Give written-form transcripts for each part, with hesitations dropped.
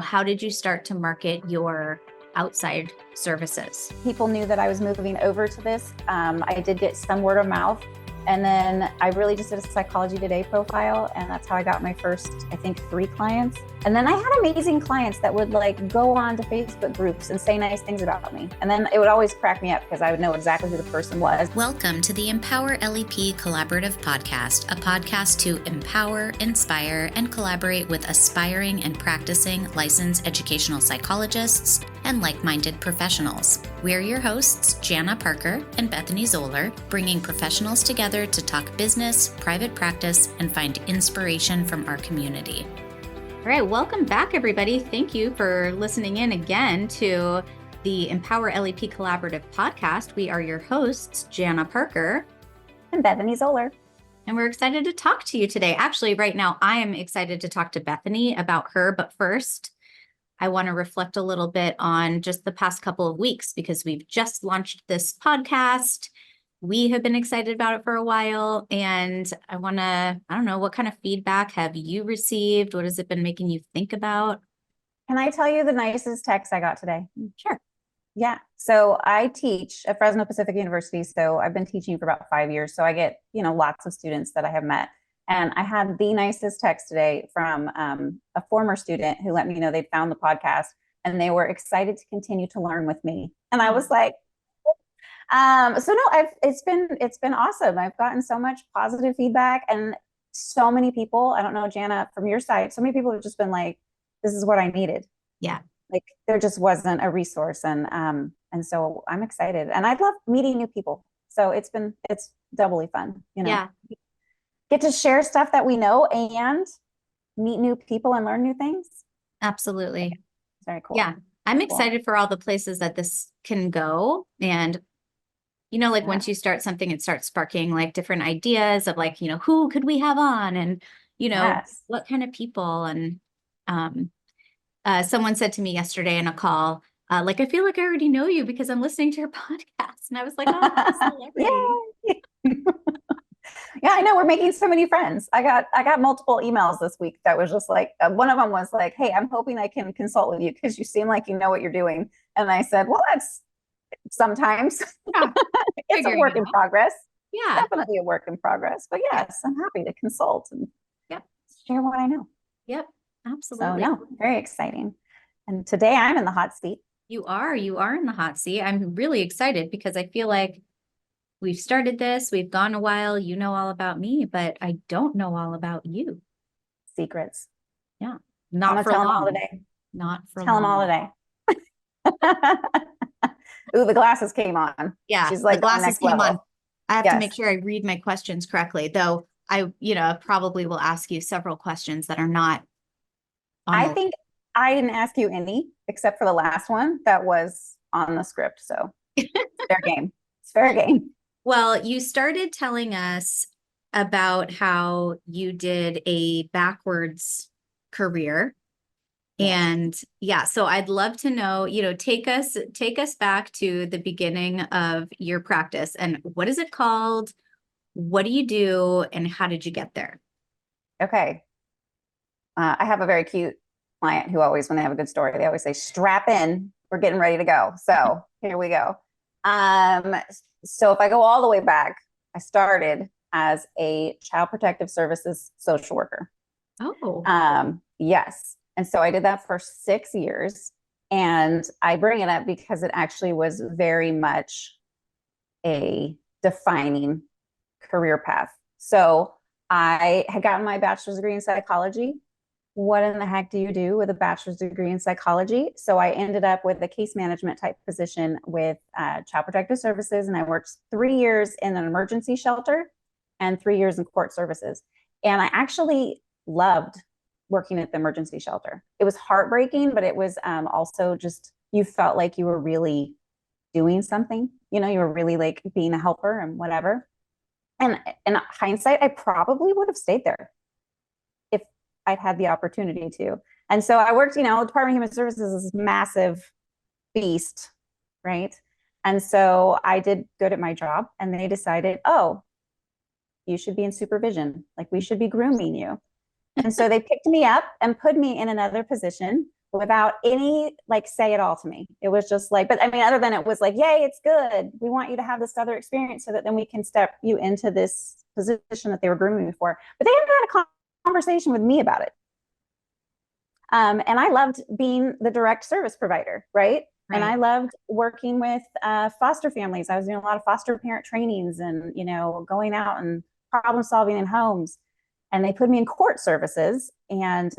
how did you start to market your outside services? People knew that I was moving over to this. I did get some word of mouth. And then I really just did a Psychology Today profile. And that's how I got my first, I think, 3 clients. And then I had amazing clients that would go on to Facebook groups and say nice things about me. And then it would always crack me up because I would know exactly who the person was. Welcome to the Empower LEP Collaborative podcast, a podcast to empower, inspire, and collaborate with aspiring and practicing licensed educational psychologists and like-minded professionals. We're your hosts, Jana Parker and Bethany Zoller, bringing professionals together to talk business, private practice, and find inspiration from our community. All right, welcome back, everybody. Thank you for listening in again to the Empower LEP Collaborative podcast. We are your hosts, Jana Parker and Bethany Zoller. And we're excited to talk to you today. Actually, right now, I am excited to talk to Bethany about her. But first, I want to reflect a little bit on just the past couple of weeks because we've just launched this podcast. We have been excited about it for a while, and I don't know, what kind of feedback have you received? What has it been making you think about? Can I tell you the nicest text I got today? Sure. Yeah. So I teach at Fresno Pacific University. So I've been teaching for about 5 years. So I get, lots of students that I have met. And I had the nicest text today from a former student who let me know they'd found the podcast and they were excited to continue to learn with me. And I was like, it's been awesome. I've gotten so much positive feedback and so many people, I don't know, Jana, from your side, so many people have just been like, this is what I needed. Yeah. Like there just wasn't a resource. And so I'm excited and I love meeting new people. So it's doubly fun, Yeah. Get to share stuff that we know and meet new people and learn new things. Absolutely. It's very cool. Yeah. I'm excited for all the places that this can go. And, once you start something, it starts sparking different ideas of who could we have on and, Yes. what kind of people. And someone said to me yesterday in a call, I feel like I already know you because I'm listening to your podcast. And I was like, oh, that's a celebrity. Yeah, I know. We're making so many friends. I got multiple emails this week that was just one of them was like, hey, I'm hoping I can consult with you because you seem like you know what you're doing. And I said, well, that's sometimes it's a work in progress. Yeah, definitely a work in progress. But yes, I'm happy to consult and share what I know. Yep, absolutely. So very exciting. And today I'm in the hot seat. You are in the hot seat. I'm really excited because I feel like we've started this, we've gone a while, you know all about me, but I don't know all about you. Secrets. Yeah. Not for long. All today. Not for long. Tell them all today. Ooh, the glasses came on. Yeah. She's like, the glasses came on. I have to make sure I read my questions correctly, though I, probably will ask you several questions that are not. I think I didn't ask you any except for the last one that was on the script. So it's fair game. It's fair game. Well, you started telling us about how you did a backwards career. And so I'd love to know, take us back to the beginning of your practice and what is it called? What do you do? And how did you get there? Okay. I have a very cute client who always, when they have a good story, they always say, strap in, we're getting ready to go. So here we go. So if I go all the way back, I started as a child protective services social worker. Oh. Yes. And so I did that for 6 years. And I bring it up because it actually was very much a defining career path. So I had gotten my bachelor's degree in psychology. What in the heck do you do with a bachelor's degree in psychology? So I ended up with a case management type position with Child Protective Services. And I worked 3 years in an emergency shelter and 3 years in court services. And I actually loved working at the emergency shelter. It was heartbreaking, but it was also just, you felt like you were really doing something, you were really being a helper and whatever. And in hindsight, I probably would have stayed there if I'd had the opportunity to. And so I worked, Department of Human Services is this massive beast, right? And so I did good at my job and they decided, oh, you should be in supervision. We should be grooming you. And so they picked me up and put me in another position without any like say at all to me. It was just like, but I mean, other than it was like, yay, it's good. We want you to have this other experience so that then we can step you into this position that they were grooming me for. But they hadn't had a conversation with me about it. And I loved being the direct service provider, right? And I loved working with foster families. I was doing a lot of foster parent trainings and, you know, going out and problem solving in homes. And they put me in court services. And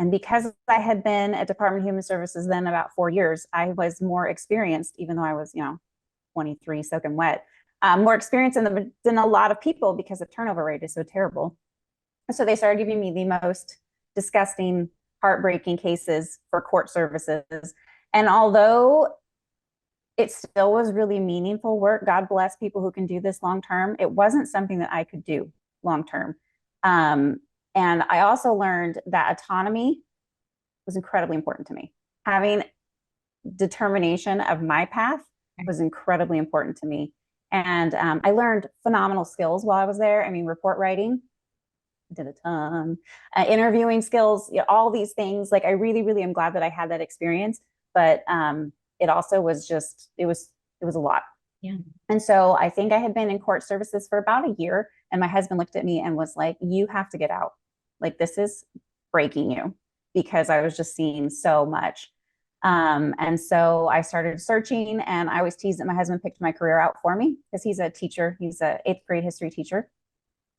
because I had been at Department of Human Services then about 4 years, I was more experienced, even though I was, you know, 23, soaking wet, more experienced than a lot of people because the turnover rate is so terrible. So they started giving me the most disgusting, heartbreaking cases for court services. And although it still was really meaningful work, God bless people who can do this long term, it wasn't something that I could do long term. And I also learned that autonomy was incredibly important to me. Having determination of my path was incredibly important to me. And I learned phenomenal skills while I was there. I mean, report writing, I did a ton, interviewing skills, you know, all these things. Like, I really, really am glad that I had that experience. But it also was just, it was a lot. Yeah. And so I think I had been in court services for about a year, and my husband looked at me and was like, you have to get out. Like, this is breaking you, because I was just seeing so much. And so I started searching, and I was teased that my husband picked my career out for me because he's a teacher. He's a 8th grade history teacher.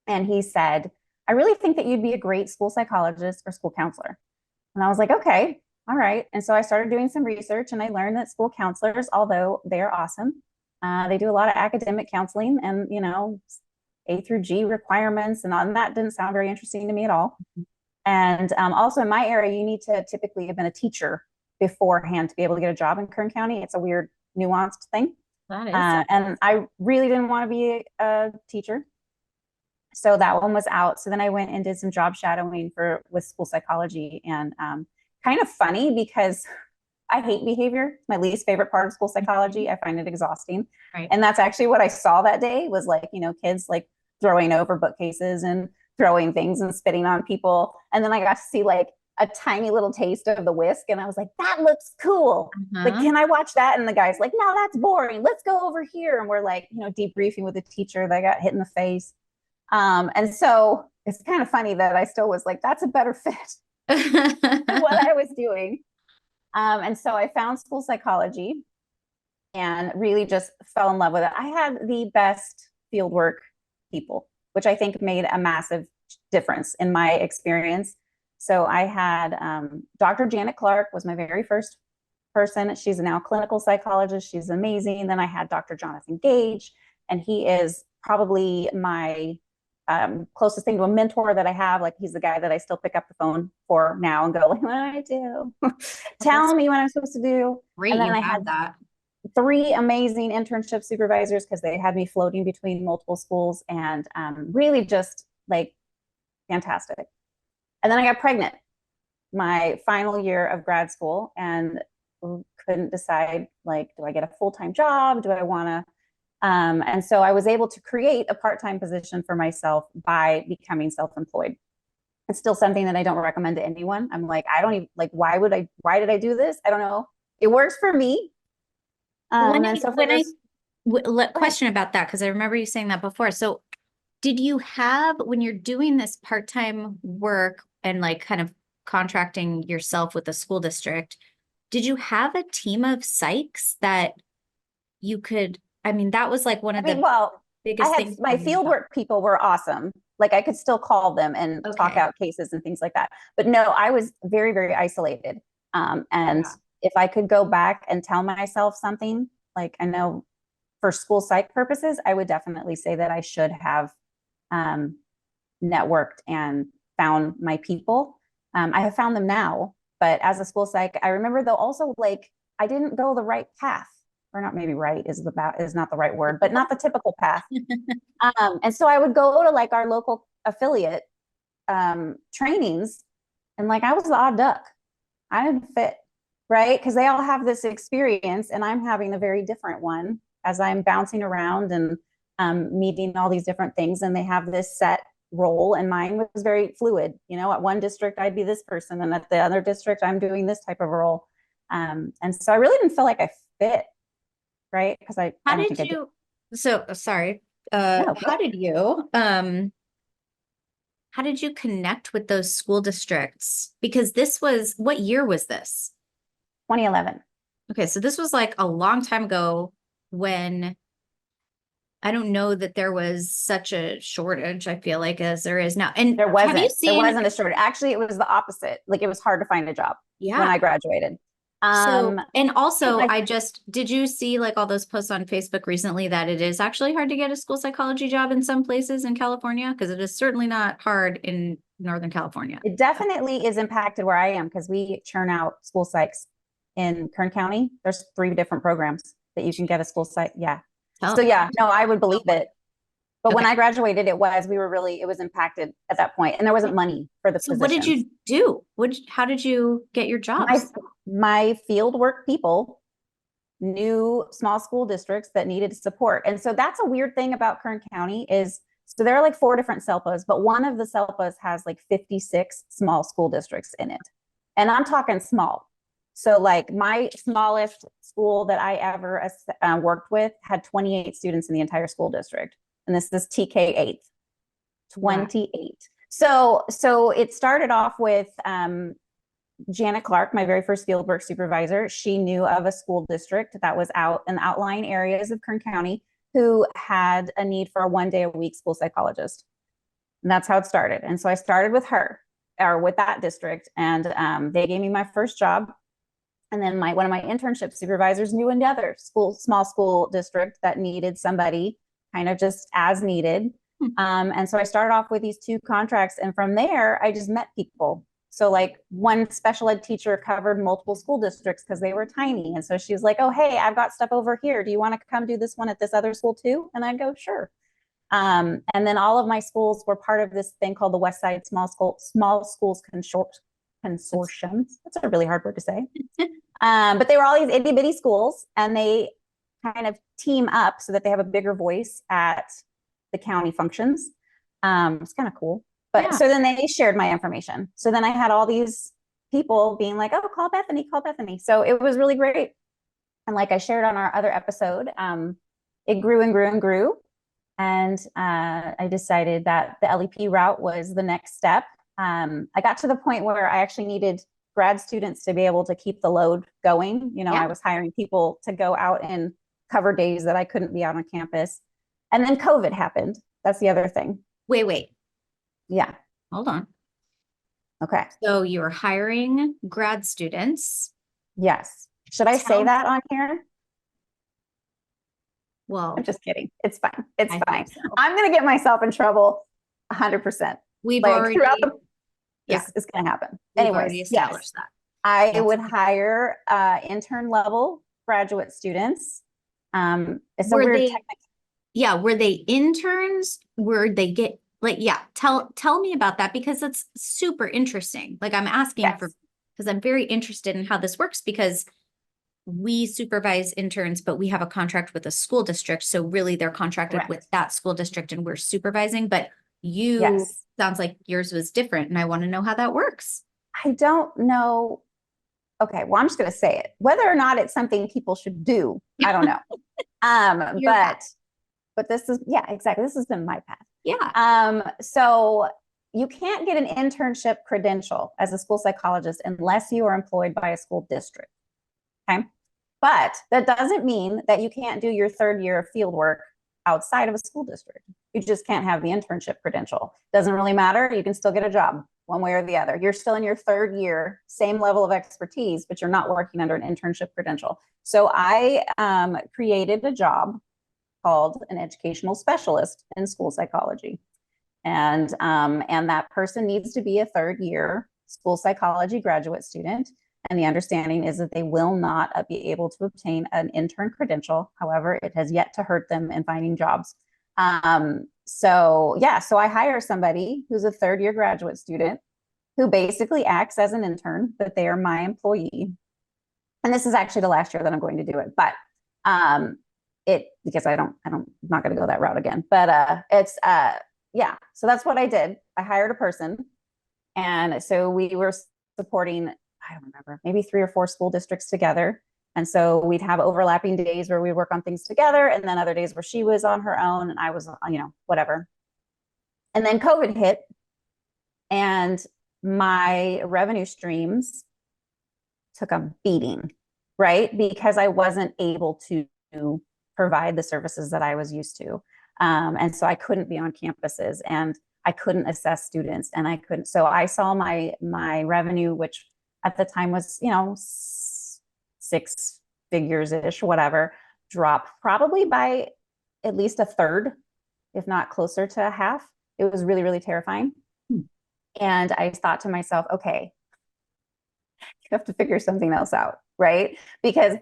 And he said, I really think that you'd be a great school psychologist or school counselor. And I was like, okay, all right. And so I started doing some research, and I learned that school counselors, although they're awesome, they do a lot of academic counseling and, you know, A through G requirements, and that didn't sound very interesting to me at all. And also in my area, you need to typically have been a teacher beforehand to be able to get a job in Kern County. It's a weird, nuanced thing. That is and I really didn't want to be a teacher. So that one was out. So then I went and did some job shadowing with school psychology, and kind of funny because I hate behavior. It's my least favorite part of school psychology. I find it exhausting. Right. And that's actually what I saw that day, was like, you know, kids like throwing over bookcases and throwing things and spitting on people. And then I got to see like a tiny little taste of the whisk. And I was like, that looks cool. Like, can I watch that? And the guy's like, no, that's boring. Let's go over here. And we're like, you know, debriefing with a teacher that got hit in the face. And so it's kind of funny that I still was like, that's a better fit than what I was doing. And so I found school psychology and really just fell in love with it. I had the best fieldwork people, which I think made a massive difference in my experience. So I had Dr. Janet Clark was my very first person. She's now a clinical psychologist. She's amazing. Then I had Dr. Jonathan Gage, and he is probably my closest thing to a mentor that I have. Like, he's the guy that I still pick up the phone for now and go, like, what do I do? Tell me what I'm supposed to do. Great. And then I had that. 3 amazing internship supervisors, because they had me floating between multiple schools, and really just like fantastic. And then I got pregnant my final year of grad school and couldn't decide, like, do I get a full-time job? Do I want to? And so I was able to create a part-time position for myself by becoming self-employed. It's still something that I don't recommend to anyone. I'm like, I don't even like, why did I do this? I don't know. It works for me. Question about that, because I remember you saying that before. So did you have, when you're doing this part-time work and like kind of contracting yourself with the school district, did you have a team of psychs that you could, I mean, that was like one of the biggest things. My fieldwork people were awesome. Like, I could still call them and talk out cases and things like that. But no, I was very, very isolated. If I could go back and tell myself something, like, I know for school psych purposes, I would definitely say that I should have networked and found my people. I have found them now, but as a school psych, I remember though also, like, I didn't go the right path. Or not, maybe right is not the right word, but not the typical path. And so I would go to like our local affiliate trainings, and like, I was the odd duck. I didn't fit, right? Because they all have this experience, and I'm having a very different one as I'm bouncing around and meeting all these different things. And they have this set role, and mine was very fluid. You know, at one district I'd be this person, and at the other district I'm doing this type of role. And so I really didn't feel like I fit, right? Because How did you, so sorry, how did you connect with those school districts? Because this was, what year was this? 2011. Okay, so this was like a long time ago, when I don't know that there was such a shortage, I feel like, as there is now. And there wasn't, have you seen, there wasn't a shortage. Actually, it was the opposite. Like, it was hard to find a job when I graduated. So, and also did you see like all those posts on Facebook recently that it is actually hard to get a school psychology job in some places in California? Because it is certainly not hard in Northern California. It definitely is impacted where I am, because we churn out school psychs in Kern County. There's 3 different programs that you can get a school psych. Yeah. So yeah, no, I would believe it. But when I graduated, it was impacted at that point, and there wasn't money for the positions. What did you do? How did you get your jobs? My field work people knew small school districts that needed support. And so that's a weird thing about Kern County is, so there are like 4 different SELPAs, but one of the SELPAs has like 56 small school districts in it. And I'm talking small. So like my smallest school that I ever worked with had 28 students in the entire school district. And this is TK 8, 28. Wow. So it started off with Janet Clark, my very first fieldwork supervisor. She knew of a school district that was out in the outlying areas of Kern County who had a need for a 1-day-a-week school psychologist. And that's how it started. And so I started with her, or with that district, and they gave me my first job. And then one of my internship supervisors knew another small school district that needed somebody kind of just as needed. And so I started off with these 2 contracts, and from there I just met people. So like one special ed teacher covered multiple school districts because they were tiny. And so she was like, oh, hey, I've got stuff over here. Do you want to come do this one at this other school too? And I'd go, sure. And then all of my schools were part of this thing called the West Side Small Schools Consortium. That's a really hard word to say. But they were all these itty bitty schools, and they kind of team up so that they have a bigger voice at the county functions. It's kind of cool. But so then they shared my information. So then I had all these people being like, oh, call Bethany, call Bethany. So it was really great. And like I shared on our other episode, it grew and grew and grew. And I decided that the LEP route was the next step. I got to the point where I actually needed grad students to be able to keep the load going. You know, I was hiring people to go out and cover days that I couldn't be out on campus. And then COVID happened. That's the other thing. Wait. Yeah. Hold on. Okay. So you're hiring grad students. Yes. Should I say that on here? Well, I'm just kidding. It's fine. It's fine. So. I'm going to get myself in trouble 100%. We've already, it's going to happen. We've already established that. I would hire intern level graduate students. It's a weird technique. Yeah. Were they interns? Were they tell me about that, because it's super interesting. Like I'm asking because I'm very interested in how this works, because we supervise interns, but we have a contract with a school district. So really they're contracted with that school district and we're supervising, but sounds like yours was different. And I want to know how that works. I don't know. Okay. Well, I'm just going to say it, whether or not it's something people should do. I don't know. But this is, exactly. This has been my path. Yeah. So you can't get an internship credential as a school psychologist unless you are employed by a school district. Okay. But that doesn't mean that you can't do your 3rd year of field work outside of a school district. You just can't have the internship credential. Doesn't really matter. You can still get a job one way or the other. You're still in your 3rd year, same level of expertise, but you're not working under an internship credential. So I created a job called an educational specialist in school psychology. And that person needs to be a 3rd year school psychology graduate student. And the understanding is that they will not be able to obtain an intern credential. However, it has yet to hurt them in finding jobs. So I hire somebody who's a 3rd year graduate student who basically acts as an intern, but they are my employee. And this is actually the last year that I'm going to do it, but because I'm not going to go that route again, but yeah, so that's what I did. I hired a person. And so we were supporting, I don't remember, maybe 3 or 4 school districts together. And so we'd have overlapping days where we work on things together, and then other days where she was on her own and I was, whatever. And then COVID hit, and my revenue streams took a beating, right? Because I wasn't able to provide the services that I was used to. And so I couldn't be on campuses, and I couldn't assess students, and I couldn't. So I saw my revenue, which at the time was, 6 figures-ish, whatever, drop probably by at least a third, if not closer to a half. It was really, really terrifying. And I thought to myself, okay, you have to figure something else out, right? Because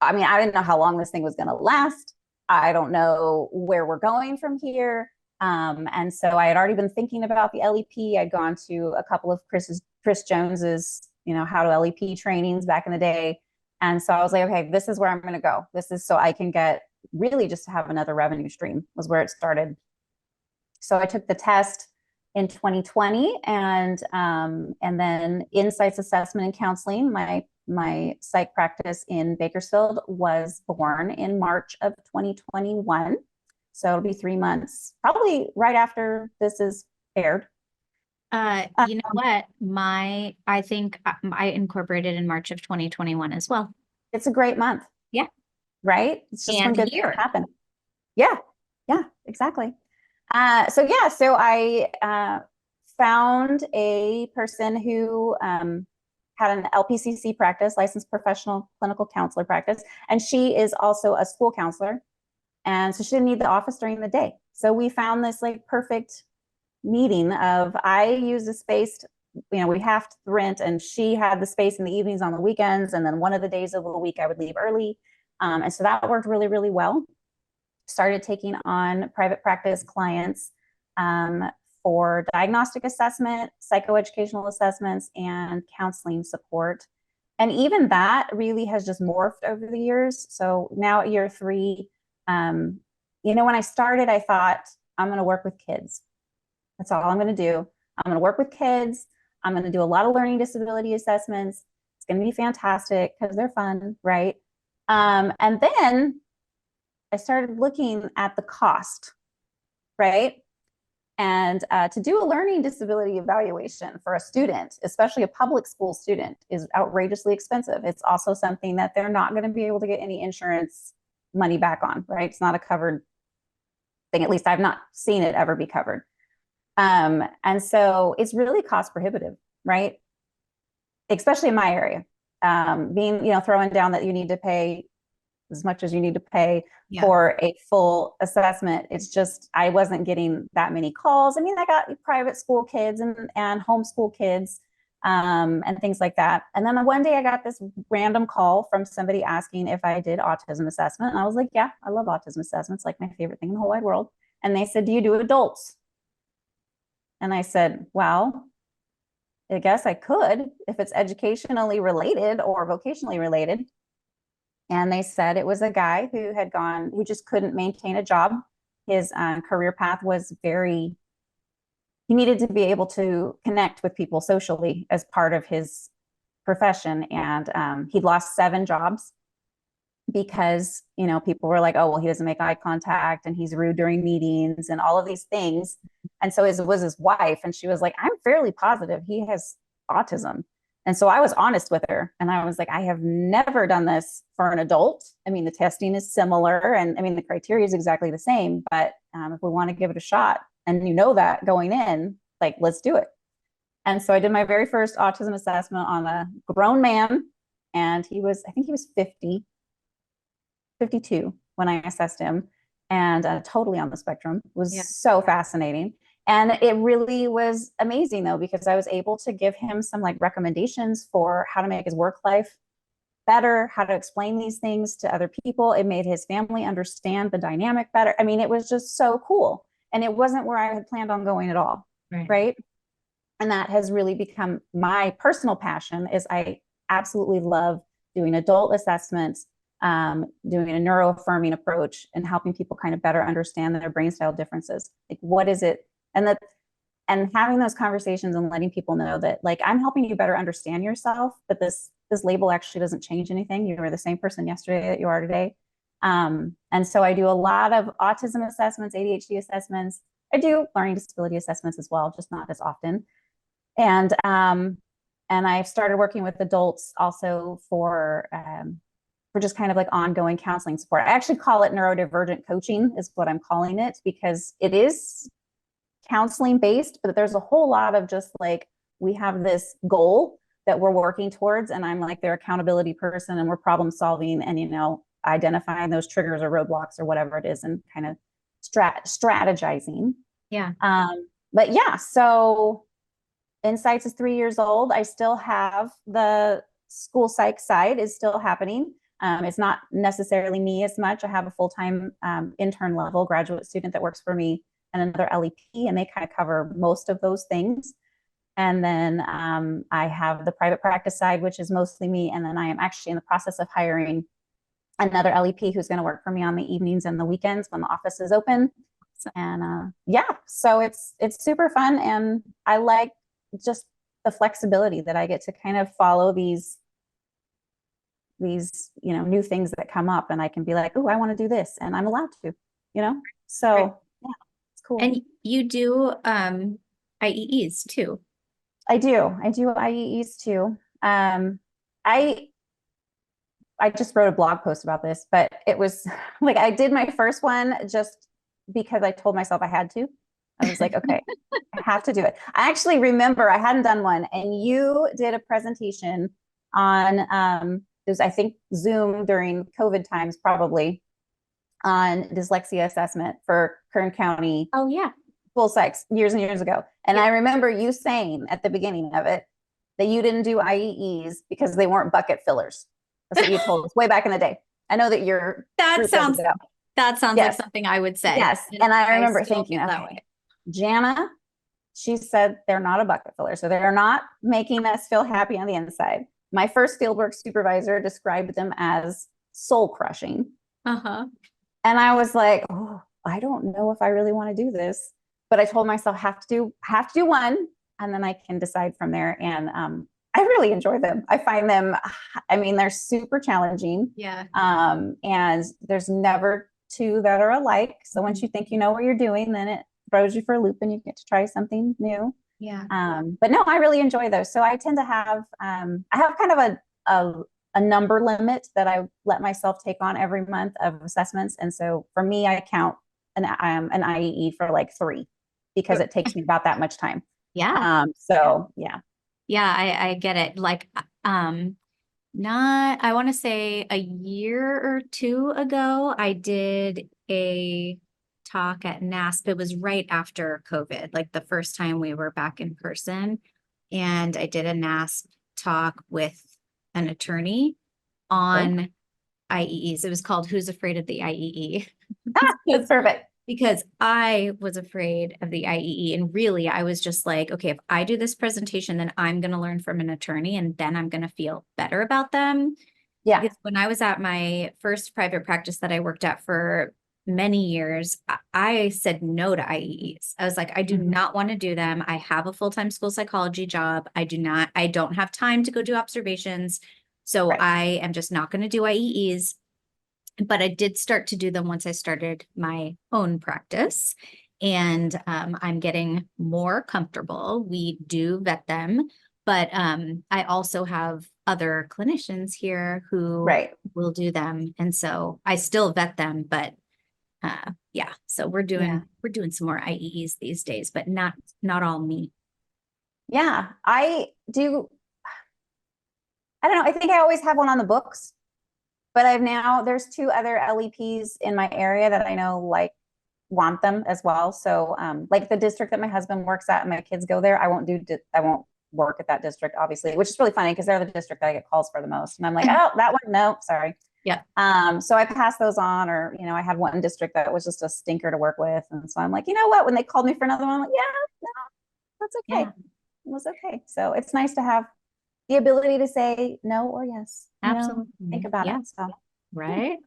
I didn't know how long this thing was going to last. I don't know where we're going from here. And so I had already been thinking about the LEP. I'd gone to a couple of Chris Jones's, how to LEP trainings back in the day. And so I was like, okay, this is where I'm going to go. This is so I can get really just to have another revenue stream, was where it started. So I took the test in 2020, and then Insights Assessment and Counseling, my psych practice in Bakersfield, was born in March of 2021. So it'll be 3 months, probably right after this is aired. You know what? I think I incorporated in March of 2021 as well. It's a great month. Yeah. Right? It's just when good things happen. Yeah. Yeah, exactly. So I found a person who had an LPCC practice, licensed professional clinical counselor practice, and she is also a school counselor. And so she didn't need the office during the day. So we found this like perfect meeting of, I use the space, we have to rent, and she had the space in the evenings on the weekends. And then one of the days of the week I would leave early. And so that worked really, really well. Started taking on private practice clients for diagnostic assessment, psychoeducational assessments, and counseling support. And even that really has just morphed over the years. So now at year 3, when I started, I thought, I'm going to work with kids. That's all I'm going to do. I'm going to work with kids. I'm going to do a lot of learning disability assessments. It's going to be fantastic because they're fun, right? And then I started looking at the cost, right? And to do a learning disability evaluation for a student, especially a public school student, is outrageously expensive. It's also something that they're not going to be able to get any insurance money back on, right? It's not a covered thing. At least I've not seen it ever be covered. And so it's really cost prohibitive, right? Especially in my area. Throwing down that you need to pay as much as you need to pay for a full assessment. It's just, I wasn't getting that many calls. I got private school kids and homeschool kids, and things like that. And then one day I got this random call from somebody asking if I did autism assessment. And I was like, yeah, I love autism assessments, like my favorite thing in the whole wide world. And they said, do you do adults? And I said, well, I guess I could if it's educationally related or vocationally related. And they said it was a guy who just couldn't maintain a job. His career path was he needed to be able to connect with people socially as part of his profession. And he'd lost 7 jobs because, people were like, oh, well, he doesn't make eye contact and he's rude during meetings and all of these things. And so it was his wife. And she was like, I'm fairly positive he has autism. And so I was honest with her, and I was like, I have never done this for an adult. The testing is similar, and the criteria is exactly the same, but if we want to give it a shot, and that going in, like, let's do it. And so I did my very first autism assessment on a grown man, and I think he was 52 when I assessed him, and totally on the spectrum. It was so fascinating. And it really was amazing, though, because I was able to give him some recommendations for how to make his work life better, how to explain these things to other people. It made his family understand the dynamic better. It was just so cool. And it wasn't where I had planned on going at all. Right. And that has really become my personal passion. Is I absolutely love doing adult assessments, doing a neuroaffirming approach, and helping people kind of better understand their brain style differences. Like, what is it and having those conversations and letting people know that like I'm helping you better understand yourself, but this label actually doesn't change anything. You were the same person yesterday that you are today. And so I do a lot of autism assessments, ADHD assessments. I do learning disability assessments as well, just not as often. And I've started working with adults also for just kind of like ongoing counseling support. I actually call it neurodivergent coaching is what I'm calling it, because it is counseling based, but there's a whole lot of just like, we have this goal that we're working towards, and I'm like their accountability person, and we're problem solving and, you know, identifying those triggers or roadblocks or whatever it is, and kind of strategizing. Yeah. But yeah, so Insights is 3 years old. I still have the school psych side is still happening. It's not necessarily me as much. I have a full-time intern level graduate student that works for me and another LEP, and they kind of cover most of those things. And then I have the private practice side, which is mostly me. And then I am actually in the process of hiring another LEP who's going to work for me on the evenings and the weekends when the office is open. And yeah, so it's super fun. And I like just the flexibility that I get to kind of follow these, you know, new things that come up, and I can be like, oh, I want to do this, and I'm allowed to, you know? So right. Yeah, it's cool. And you do IEEs too. I do IEEs too. I just wrote a blog post about this, but it was like, I did my first one just because I told myself I had to. I was like, okay, I have to do it. I actually remember I hadn't done one, and you did a presentation on, it was, I think, Zoom during COVID times, probably, on dyslexia assessment for Kern County. Oh yeah. Full psychs years and years ago. And I remember you saying at the beginning of it that you didn't do IEEs because they weren't bucket fillers. That's what you told us way back in the day. I know that you're that sounds yes. Like something I would say. Yes. And I remember thinking, okay, Jana, she said they're not a bucket filler. So they're not making us feel happy on the inside. My first fieldwork supervisor described them as soul crushing. Uh-huh. And I was like, oh, I don't know if I really want to do this. But I told myself have to do one, and then I can decide from there. And I really enjoy them. I find them, I mean, they're super challenging. Yeah. And there's never two that are alike. So once you think you know what you're doing, then it throws you for a loop and you get to try something new. Yeah. But no, I really enjoy those. So I tend to have, I have kind of a number limit that I let myself take on every month of assessments. And so for me, I count an IEE for like 3, because it takes me about that much time. Yeah. So yeah. Yeah, I get it. Like, I want to say a year or 2 ago, I did a talk at NASP. It was right after COVID, like the first time we were back in person. And I did a NASP talk with an attorney on IEEs. It was called Who's Afraid of the IEE? That's perfect. Because I was afraid of the IEE. And really, I was just like, okay, if I do this presentation, then I'm going to learn from an attorney, and then I'm going to feel better about them. Yeah. Because when I was at my first private practice that I worked at for many years, I said no to IEEs. I was like, I do not want to do them. I have a full-time school psychology job. I don't have time to go do observations. So I am just not going to do IEEs. But I did start to do them once I started my own practice, and I'm getting more comfortable. We do vet them, but I also have other clinicians here who will do them. And so I still vet them, but yeah, so we're doing some more IEEs these days, but not all me. Yeah, I do. I don't know. I think I always have one on the books. But there's 2 other LEPs in my area that I know want them as well. So like the district that my husband works at and my kids go there, I won't work at that district, obviously, which is really funny because they're the district that I get calls for the most. And I'm like, oh, that one, no, sorry. Yeah. So I pass those on, or, you know, I had one district that was just a stinker to work with. And so I'm like, you know what, when they called me for another one, I'm like, yeah, no, that's okay. Yeah. It was okay. So it's nice to have the ability to say no or yes. Absolutely. Think about it. So. Right.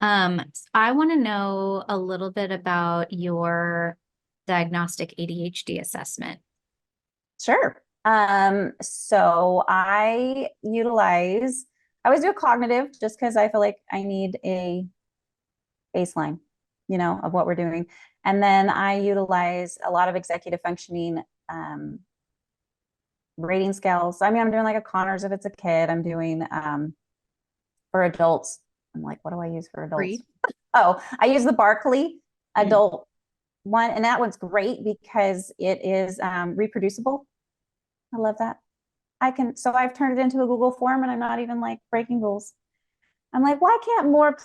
I want to know a little bit about your diagnostic ADHD assessment? Sure. So I always do a cognitive just because I feel like I need a baseline, of what we're doing. And then I utilize a lot of executive functioning rating scales. I mean, I'm doing like a Connors if it's a kid. I'm doing for adults. I'm like, what do I use for adults? Read. Oh, I use the Barkley adult one, and that one's great because it is reproducible. I love that. So I've turned it into a Google form, and I'm not even like breaking rules. I'm like, why can't more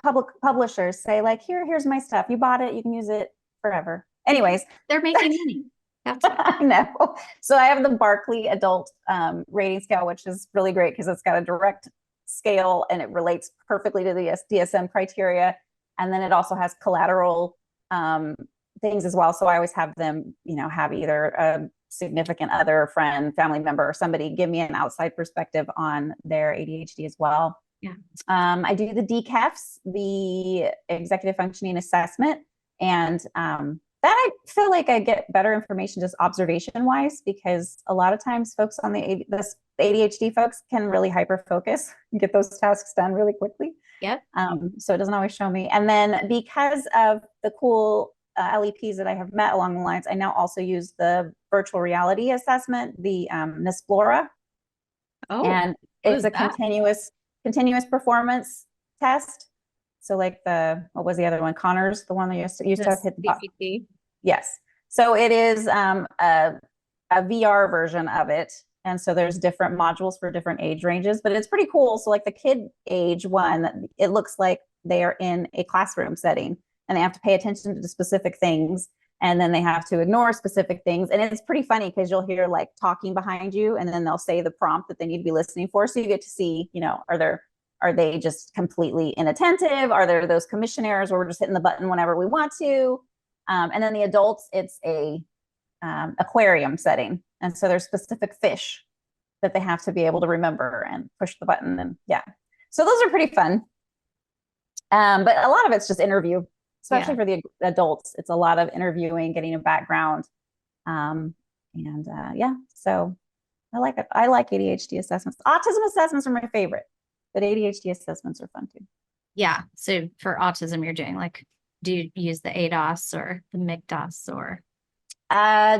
public publishers say like, here's my stuff. You bought it, you can use it forever. Anyways, they're making money. That's I know. So I have the Barkley adult rating scale, which is really great because it's got a direct scale and it relates perfectly to the DSM criteria. And then it also has collateral things as well. So I always have them, have either a significant other, friend, family member, or somebody give me an outside perspective on their ADHD as well. Yeah. I do the DCAFs, the executive functioning assessment, and that I feel like I get better information just observation wise, because a lot of times folks on the ADHD folks can really hyper focus and get those tasks done really quickly. Yep. So it doesn't always show me. And then because of the cool LEPs that I have met along the lines, I now also use the virtual reality assessment, the Nisplora. Oh, and it's a continuous performance test. So like what was the other one? Connors, the one that used to have hit the CPT. Yes. So it is a VR version of it. And so there's different modules for different age ranges, but it's pretty cool. So like the kid age one, it looks like they are in a classroom setting and they have to pay attention to specific things. And then they have to ignore specific things. And it's pretty funny because you'll hear like talking behind you and then they'll say the prompt that they need to be listening for. So you get to see, are they just completely inattentive? Are there those commission errors where we're just hitting the button whenever we want to? And then the adults, it's a aquarium setting. And so there's specific fish that they have to be able to remember and push the button. And yeah, so those are pretty fun. But a lot of it's just interview, especially for the adults. It's a lot of interviewing, getting a background. So I like it. I like ADHD assessments. Autism assessments are my favorite, but ADHD assessments are fun too. Yeah. So for autism, you're doing like, do you use the ADOS or the MCDOS or?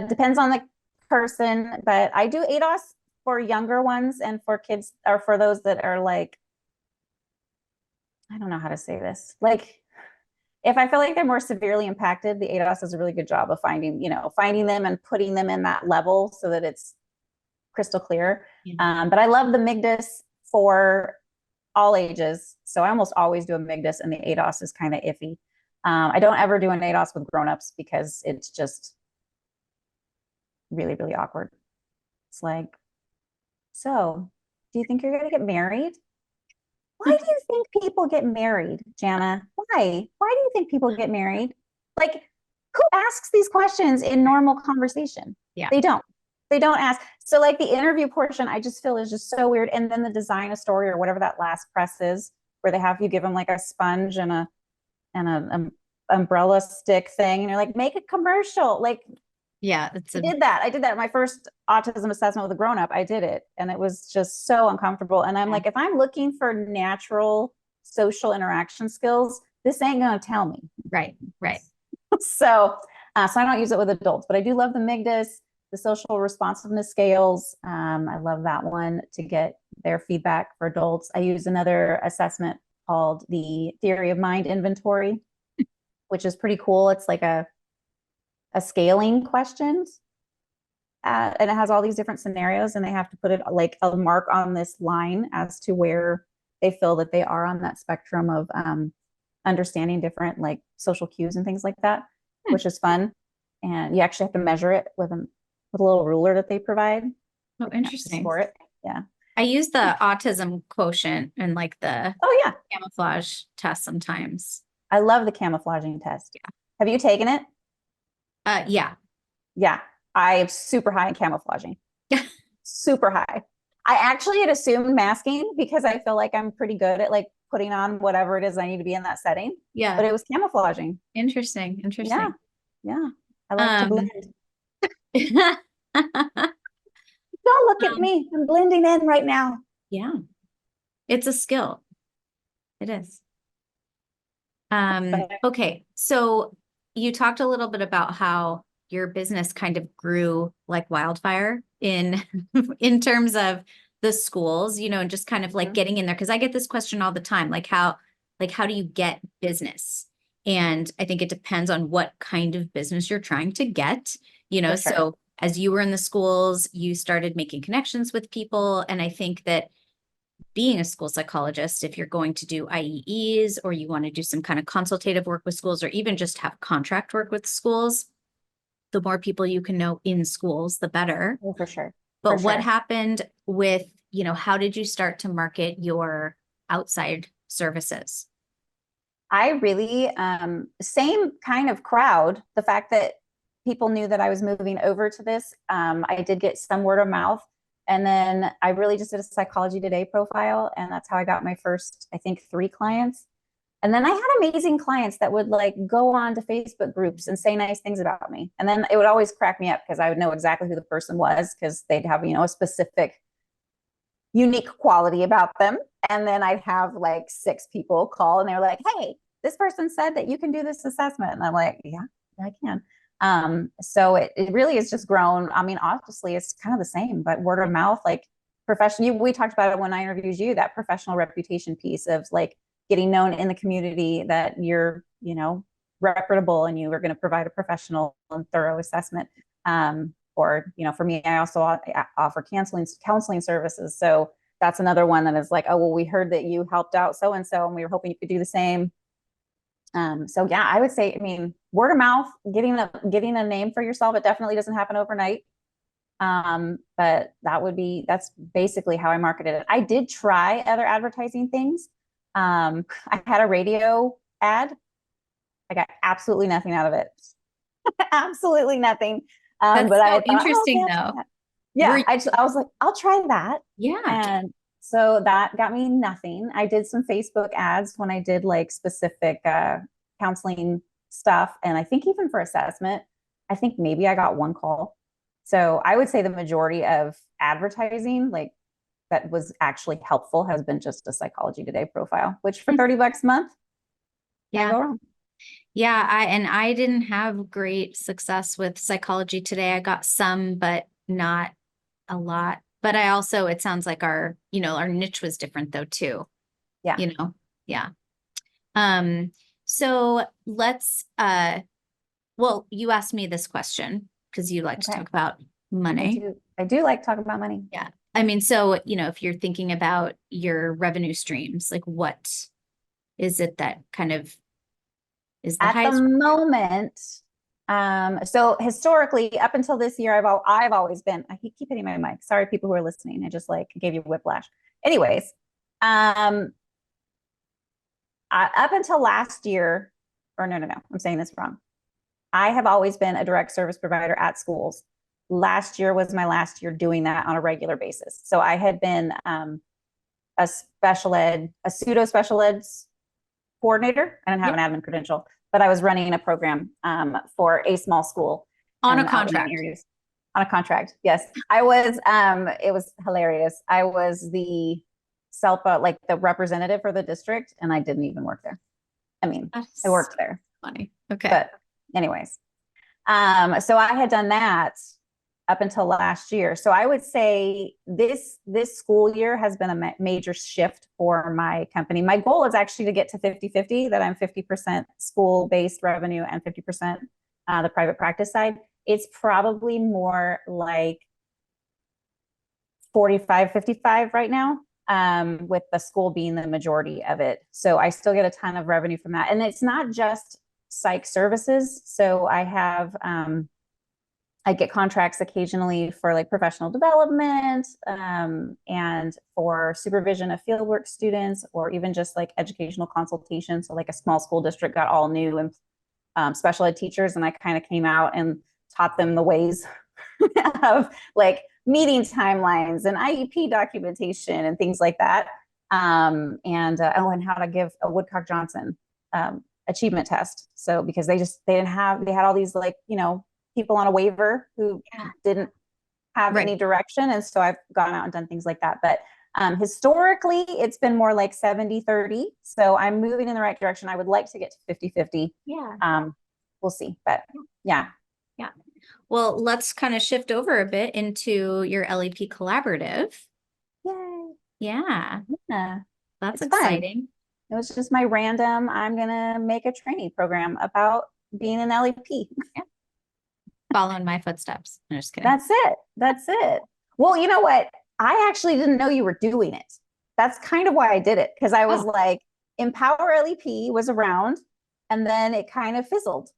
Depends on the person, but I do ADOS for younger ones and for kids, or for those that are like, I don't know how to say this. Like, if I feel like they're more severely impacted, the ADOS does a really good job of finding them and putting them in that level so that it's crystal clear. Yeah. But I love the MCDOS for all ages. So I almost always do a MCDOS, and the ADOS is kind of iffy. I don't ever do an ADOS with grownups because it's just really, really awkward. It's like, so do you think you're going to get married? Why do you think people get married, Jana? Why? Why do you think people get married? Like, who asks these questions in normal conversation? Yeah. They don't ask. So like the interview portion, I just feel is just so weird. And then the design a story or whatever that last press is, where they have you give them like a sponge and a umbrella stick thing, and you're like, make a commercial. Like, yeah, I did that. My first autism assessment with a grown-up, I did it, and it was just so uncomfortable. And I'm like, if I'm looking for natural social interaction skills, this ain't gonna tell me. Right. So I don't use it with adults, but I do love the MCDOS, the social responsiveness scales. I love that one to get their feedback for adults. I use another assessment called the Theory of Mind Inventory, which is pretty cool. It's like a scaling questions. And it has all these different scenarios, and they have to put it like a mark on this line as to where they feel that they are on that spectrum of understanding different like social cues and things like that, which is fun. And you actually have to measure it with a little ruler that they provide. Oh, interesting. For it. Yeah. I use the autism quotient and like the camouflage test sometimes. I love the camouflaging test. Yeah. Have you taken it? Yeah. Yeah. I am super high in camouflaging. Super high. I actually had assumed masking because I feel like I'm pretty good at like putting on whatever it is I need to be in that setting. Yeah. But it was camouflaging. Interesting. Yeah. I like to Um, blend. Don't look at me. I'm blending in right now. yeah, it's a skill. It is. But Okay, so you talked a little bit about how your business kind of grew like wildfire in in terms of the schools, and just kind of like getting in there. Because I get this question all the time, like how do you get business? And I think it depends on what kind of business you're trying to get, for sure. So as you were in the schools, you started making connections with people. And I think that being a school psychologist, if you're going to do IEIs or you want to do some kind of consultative work with schools or even just have contract work with schools, the more people you can know in schools, the better. Oh, for sure. But For what sure. happened with, how did you start to market your outside services? I really, same kind of crowd. The fact that people knew that I was moving over to this, I did get some word of mouth. And then I really just did a Psychology Today profile. And that's how I got my first, I think, 3 clients. And then I had amazing clients that would like go on to Facebook groups and say nice things about me. And then it would always crack me up because I would know exactly who the person was because they'd have, a specific unique quality about them. And then I'd have like 6 people call and they're like, hey, this person said that you can do this assessment. And I'm like, yeah, I can. So it really has just grown. I mean, obviously it's kind of the same, but word of mouth, like professional, we talked about it when I interviewed you, that professional reputation piece of like getting known in the community that you're, reputable and you are going to provide a professional and thorough assessment. Or, for me, I also offer counseling services. So that's another one that is like, oh, well, we heard that you helped out so-and-so, and we were hoping you could do the same. So yeah, I would say, I mean, word of mouth, getting a name for yourself, it definitely doesn't happen overnight. But that's basically how I marketed it. I did try other advertising things. I had a radio ad. I got absolutely nothing out of it. Absolutely nothing. That's But I so thought, interesting, okay, though. yeah, I was like, I'll try that. Yeah. And so that got me nothing. I did some Facebook ads when I did like specific counseling stuff. And I think even for assessment, I think maybe I got 1 call. So I would say the majority of advertising, like that was actually helpful, has been just a Psychology Today profile, which for $30 a month, can't go wrong. Yeah, I didn't have great success with Psychology Today. I got some, but not a lot. But I also, it sounds like our niche was different though too. Yeah. Yeah. So let's well, you asked me this question because you like to talk about money. I do like talking about money. Yeah. I mean, so, if you're thinking about your revenue streams, like what is it that kind of is the At highest? the moment, so historically, up until this year, I've always been. I keep hitting my mic. Sorry, people who are listening. I just like gave you whiplash. Anyways, up until last year, or no, I'm saying this wrong. I have always been a direct service provider at schools. Last year was my last year doing that on a regular basis. So I had been a pseudo special ed coordinator. I didn't have an admin credential, but I was running a program for a small school on a contract. On a contract, yes. I was. It was hilarious. I was the like the representative for the district, and I didn't even work there. I mean, I worked there. Funny. Okay. But anyways, so I had done that up until last year. So I would say this school year has been a major shift for my company. My goal is actually to get to 50-50, that I'm 50% school-based revenue and 50% the private practice side. It's probably more like 45-55 right now, with the school being the majority of it. So I still get a ton of revenue from that. And it's not just psych services. So I have, I get contracts occasionally for like professional development, and for supervision of fieldwork students, or even just like educational consultation. So like a small school district got all new special ed teachers, and I kind of came out and taught them the ways of like meeting timelines and IEP documentation and things like that. And how to give a Woodcock-Johnson achievement test. So because they had all these like, people on a waiver who didn't have any direction. And so I've gone out and done things like that. But historically, it's been more like 70-30. So I'm moving in the right direction. I would like to get to 50-50. Yeah. We'll see. But yeah. Yeah. Well, let's kind of shift over a bit into your LEP Collaborative. Yay. Yeah. That's Fun. exciting. It was just my random, I'm going to make a training program about being an LEP. Yeah. Following my footsteps. I'm just kidding. That's it. Well, you know what? I actually didn't know you were doing it. That's kind of why I did it. Because I was like, Empower LEP was around and then it kind of fizzled.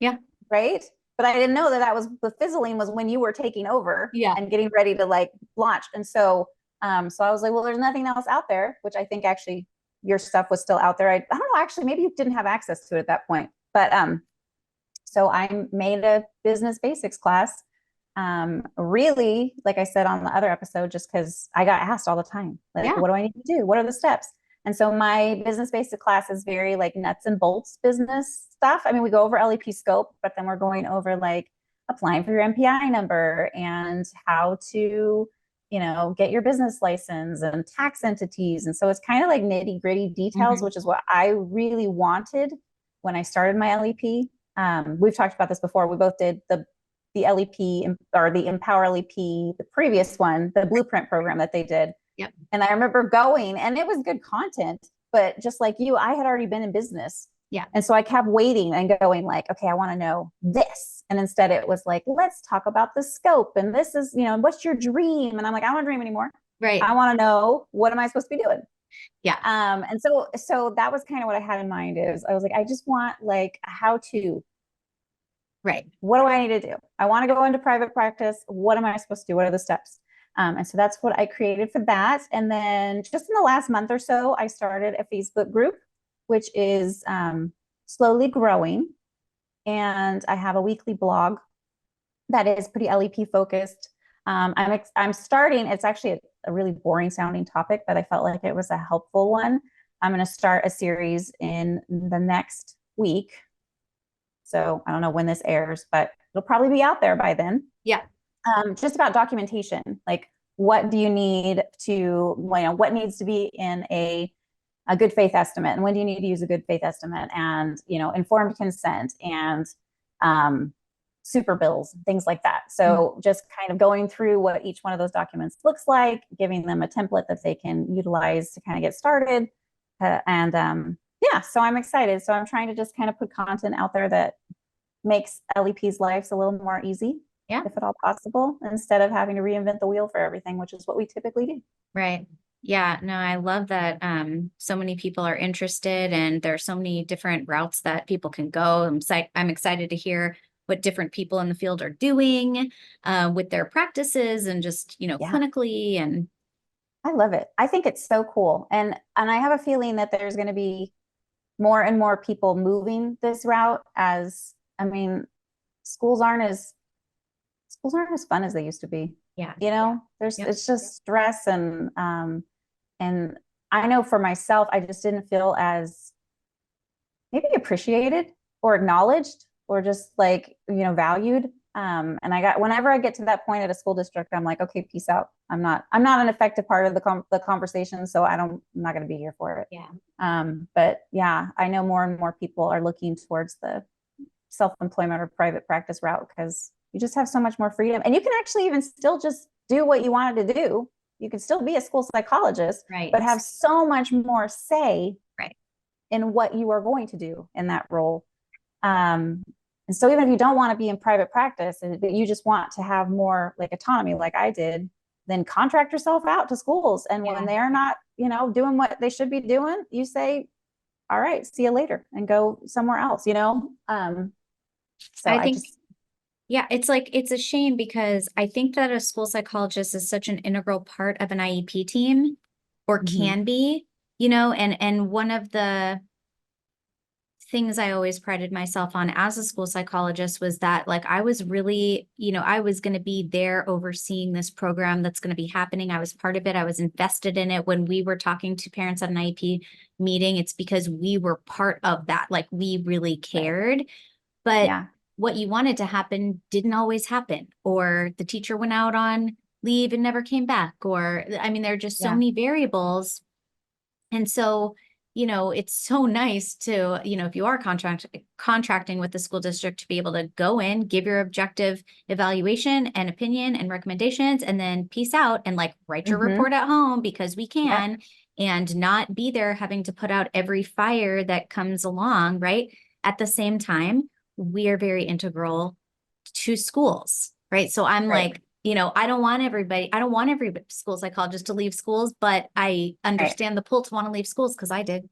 Yeah. Right. But I didn't know that the fizzling was when you were taking over and getting ready to like launch. And so, so I was like, well, there's nothing else out there, which I think actually your stuff was still out there. I don't know, actually, maybe you didn't have access to it at that point, but, so I made a business basics class. Really, like I said on the other episode, just because I got asked all the time, like, what do I need to do? What are the steps? And so my business basic class is very like nuts and bolts business stuff. I mean, we go over LEP scope, but then we're going over like applying for your MPI number and how to, you know, get your business license and tax entities. And so it's kind of like nitty gritty details, which is what I really wanted when I started my LEP. We've talked about this before. We both did the LEP or the Empower LEP, the previous one, the blueprint program that they did. Yep. And I remember going, and it was good content, but just like you, I had already been in business. Yeah. And so I kept waiting and going like, okay, I want to know this. And instead it was like, let's talk about the scope. And this is, you know, what's your dream? And I'm like, I don't dream anymore. Right. I want to know, what am I supposed to be doing? Yeah. And so that was kind of what I had in mind is I was like, I just want like how to. Right. What do I need to do? I want to go into private practice. What am I supposed to do? What are the steps? And so that's what I created for that. And then just in the last month or so, I started a Facebook group, which is slowly growing. And I have a weekly blog that is pretty LEP focused. I'm starting, it's actually a really boring sounding topic, but I felt like it was a helpful one. I'm going to start a series in the next week. So I don't know when this airs, but it'll probably be out there by then. Yeah. Just about documentation, like what do you need to, you know, what needs to be in a good faith estimate, and when do you need to use a good faith estimate, and, you know, informed consent and super bills, things like that. So just kind of going through what each one of those documents looks like, giving them a template that they can utilize to kind of get started. Yeah, so I'm excited. So I'm trying to just kind of put content out there that makes LEPs' lives a little more easy, if at all possible, instead of having to reinvent the wheel for everything, which is what we typically do. Right. Yeah, no, I love that so many people are interested, and there are so many different routes that people can go. I'm excited to hear what different people in the field are doing with their practices and just, you know, clinically. And I love it. I think it's so cool. And I have a feeling that there's going to be more and more people moving this route, as, I mean, schools aren't as fun as they used to be. Yeah. You know, it's just stress. And I know for myself, I just didn't feel as maybe appreciated or acknowledged or just like, you know, valued. And whenever I get to that point at a school district, I'm like, okay, peace out. I'm not an effective part of the conversation. So I'm not going to be here for it. Yeah. But yeah, I know more and more people are looking towards the self-employment or private practice route, because you just have so much more freedom, and you can actually even still just do what you wanted to do. You can still be a school psychologist, but have so much more say in what you are going to do in that role. And so even if you don't want to be in private practice, but you just want to have more like autonomy, like I did, then contract yourself out to schools. And when they're not, you know, doing what they should be doing, you say, all right, see you later, and go somewhere else, you know? So I think, it's like, it's a shame, because I think that a school psychologist is such an integral part of an IEP team, or can be, you know, and one of the things I always prided myself on as a school psychologist was that, like, I was really, you know, I was going to be there overseeing this program that's going to be happening. I was part of it. I was invested in it. When we were talking to parents at an IEP meeting, it's because we were part of that. Like, we really cared. But what you wanted to happen didn't always happen, or the teacher went out on leave and never came back, or, I mean, there are just so many variables. And so, it's so nice to, if you are contracting with the school district, to be able to go in, give your objective evaluation and opinion and recommendations, and then peace out and like write your report at home because we can, and not be there having to put out every fire that comes along, right? At the same time, we are very integral to schools, right? So I'm like, I don't want every school psychologist to leave schools, but I understand the pull to want to leave schools because I did.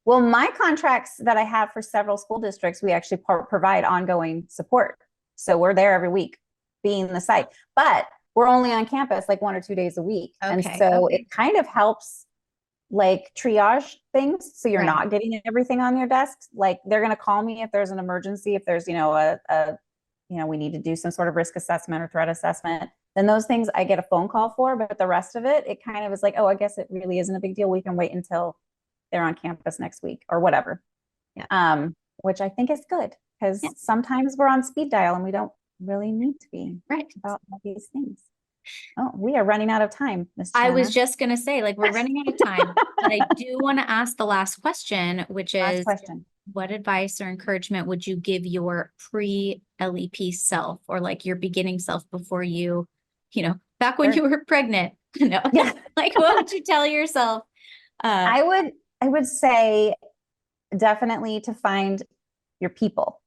Well, my contracts that I have for several school districts, we actually provide ongoing support. So we're there every week being the site, but we're only on campus like 1 or 2 days a week. And so it kind of helps like triage things. So you're not getting everything on your desk. Like they're going to call me if there's an emergency, if there's, we need to do some sort of risk assessment or threat assessment, then those things I get a phone call for, but the rest of it, it kind of is like, oh, I guess it really isn't a big deal. We can wait until they're on campus next week or whatever. Which I think is good because sometimes we're on speed dial and we don't really need to be about all these things. Oh, we are running out of time, Ms. Jenna. I was just going to say, like, we're running out of time, but I do want to ask the last question, which is, what advice or encouragement would you give your pre-LEP self, or like your beginning self before you, back when you were pregnant? Like, what would you tell yourself? I would say definitely to find your people,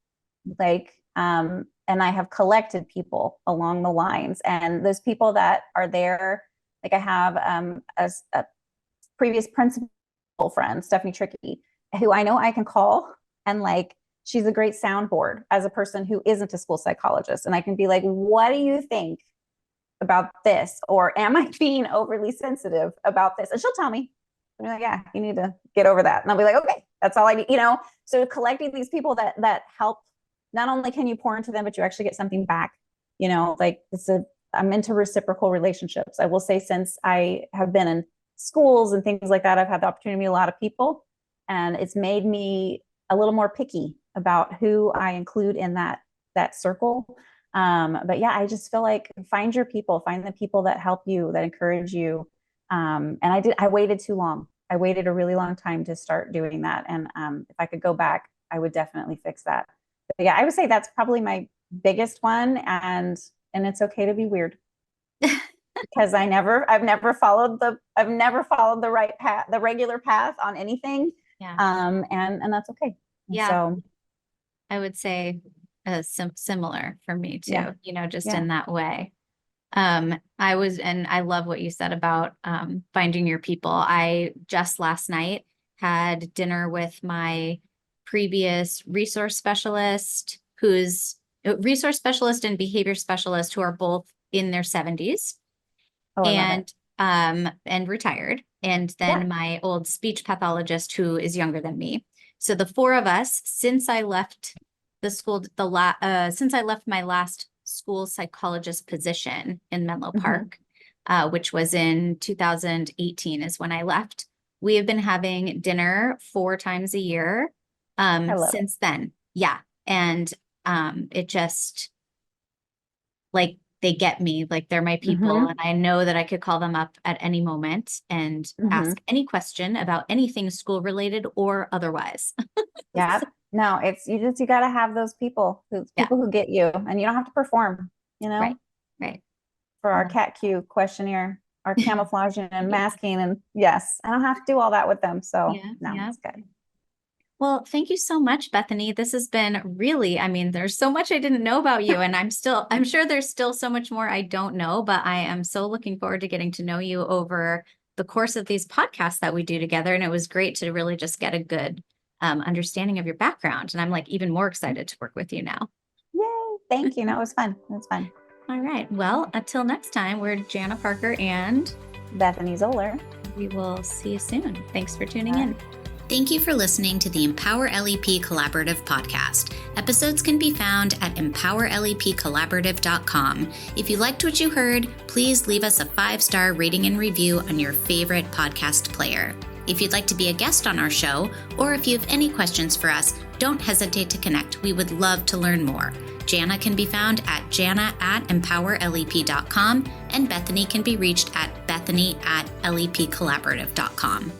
and I have collected people along the lines, and those people that are there, like I have a previous principal friend, Stephanie Tricky, who I know I can call, and like she's a great soundboard as a person who isn't a school psychologist, and I can be like, what do you think about this, or am I being overly sensitive about this? And she'll tell me, I'm like, yeah, you need to get over that, and I'll be like, okay, that's all I need, so collecting these people that help. Not only can you pour into them, but you actually get something back, like I'm into reciprocal relationships. I will say, since I have been in schools and things like that, I've had the opportunity to meet a lot of people, and it's made me a little more picky about who I include in that circle. But yeah, I just feel like find your people, find the people that help you, that encourage you. And I waited too long. I waited a really long time to start doing that. And if I could go back, I would definitely fix that. But yeah, I would say that's probably my biggest one, and it's okay to be weird because I've never followed the right path, the regular path on anything. And that's okay. So I would say similar for me too, in that way. I love what you said about finding your people. I just last night had dinner with my previous resource specialist, who's a resource specialist and behavior specialist, who are both in their 70s and retired. And then my old speech pathologist, who is younger than me. So the four of us, since I left the school, since I left my last school psychologist position in Menlo Park, which was in 2018 is when I left, we have been having dinner 4 times a year since then. Yeah. And it just, like, they get me, like they're my people, and I know that I could call them up at any moment and ask any question about anything school related or otherwise. No, you got to have those people who get you, and you don't have to perform, Right. For our CAT-Q questionnaire, our camouflaging and masking, and yes, I don't have to do all that with them. So it's good. Well, thank you so much, Bethany. This has been really, there's so much I didn't know about you, and I'm sure there's still so much more I don't know, but I am so looking forward to getting to know you over the course of these podcasts that we do together. And it was great to really just get a good understanding of your background. And I'm like even more excited to work with you now. Yay. Thank you. No, it was fun. It was fun. All right. Well, until next time, we're Jana Parker and Bethany Zoller. We will see you soon. Thanks for tuning in. Thank you for listening to the Empower LEP Collaborative podcast. Episodes can be found at empowerlepcollaborative.com. If you liked what you heard, please leave us a 5-star rating and review on your favorite podcast player. If you'd like to be a guest on our show, or if you have any questions for us, Don't hesitate to connect. We would love to learn more. Jana can be found at jana@empowerlep.com, and Bethany can be reached at bethany@lepcollaborative.com.